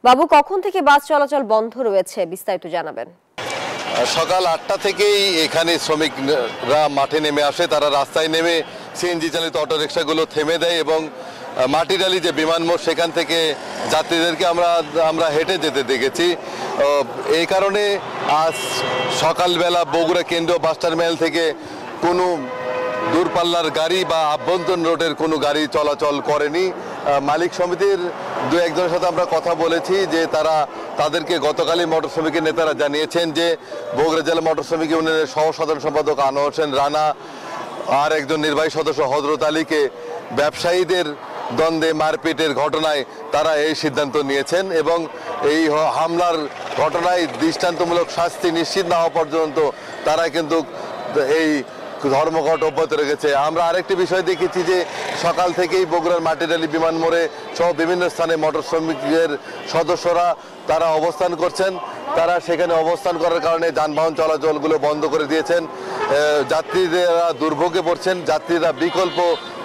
বাবু, কখন থেকে বাস চলাচল বন্ধ রয়েছে বিস্তারিত জানাবেন। সকাল 8টা থেকেই এখানে শ্রমিকরা মাঠে নেমে আসে। তারা রাস্তায় নেমে সিএনজি চালিত অটোরিকশাগুলো থেমে দেয় এবং মাটিডালি যে বিমানমোড় সেখান থেকে যাত্রীদেরকে আমরা হেঁটে যেতে দেখেছি। এই কারণে আজ সকালবেলা বগুড়া কেন্দ্রীয় বাস টার্মিনাল থেকে কোনো দূরপাল্লার গাড়ি বা আভ্যন্তরীণ রোডের কোনো গাড়ি চলাচল করেনি। মালিক সমিতির দু একজনের সাথে আমরা কথা বলেছি যে তাদেরকে গতকালই মোটর শ্রমিকের নেতারা জানিয়েছেন যে বগুড়া জেলা মোটর শ্রমিক ইউনিয়নের সহ সাধারণ সম্পাদক আনোয়ার হোসেন রানা আর একজন নির্বাহী সদস্য হযরত আলীকে ব্যবসায়ীদের দ্বন্দ্বে মারপিটের ঘটনায় তারা এই সিদ্ধান্ত নিয়েছেন এবং এই হামলার ঘটনায় দৃষ্টান্তমূলক শাস্তি নিশ্চিত না হওয়া পর্যন্ত তারা কিন্তু এই ধর্মঘট অব্যাহত রেখেছে। আমরা আরেকটি বিষয় দেখেছি যে সকাল থেকেই বগুড়ার মাটিডালি বিমান মোড়ে সহ বিভিন্ন স্থানে মোটর শ্রমিকদের সদস্যরা তারা অবস্থান করছেন। তারা সেখানে অবস্থান করার কারণে যানবাহন চলাচলগুলো বন্ধ করে দিয়েছেন। যাত্রীরা দুর্ভোগে পড়ছেন। যাত্রীরা বিকল্প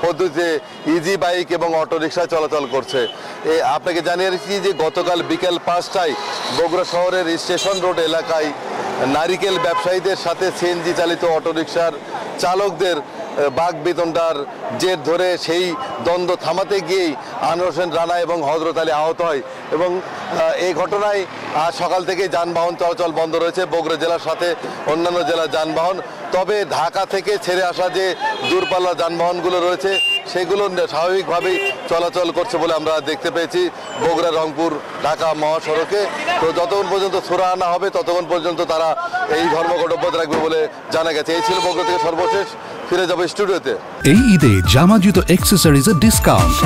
পদ্ধতিতে ইজি বাইক এবং অটোরিকশা চলাচল করছে। আপনাকে জানিয়ে রাখছি যে গতকাল বিকেল 5টায় বগুড়া শহরের স্টেশন রোড এলাকায় নারিকেল ব্যবসায়ীদের সাথে সিএনজি চালিত অটোরিকশার চালকদের বাকবিতণ্ডার জের ধরে সেই দ্বন্দ্ব থামাতে গিয়েই আনোয়ার হোসেন রানা এবং হযরত আলী আহত হয় এবং এই ঘটনায় আজ সকাল থেকে যানবাহন চলাচল বন্ধ রয়েছে বগুড়া জেলার সাথে অন্যান্য জেলার যানবাহন। তবে ঢাকা থেকে ছেড়ে আসা যে দূরপাল্লার যানবাহনগুলো রয়েছে সেগুলো স্বাভাবিকভাবেই চলাচল করছে বলে আমরা দেখতে পেয়েছি বগুড়া রংপুর ঢাকা মহাসড়কে। তো যতক্ষণ পর্যন্ত সুরাহা না হবে ততক্ষণ পর্যন্ত তারা এই ধর্মঘট অব্যাহত রাখবে বলে জানা গেছে। এই ছিল বগুড়া থেকে সর্বশেষ। ফিরে যাবো স্টুডিওতে। এই ঈদে জামা জুতো অ্যাক্সেসরিজের ডিসকাউন্ট।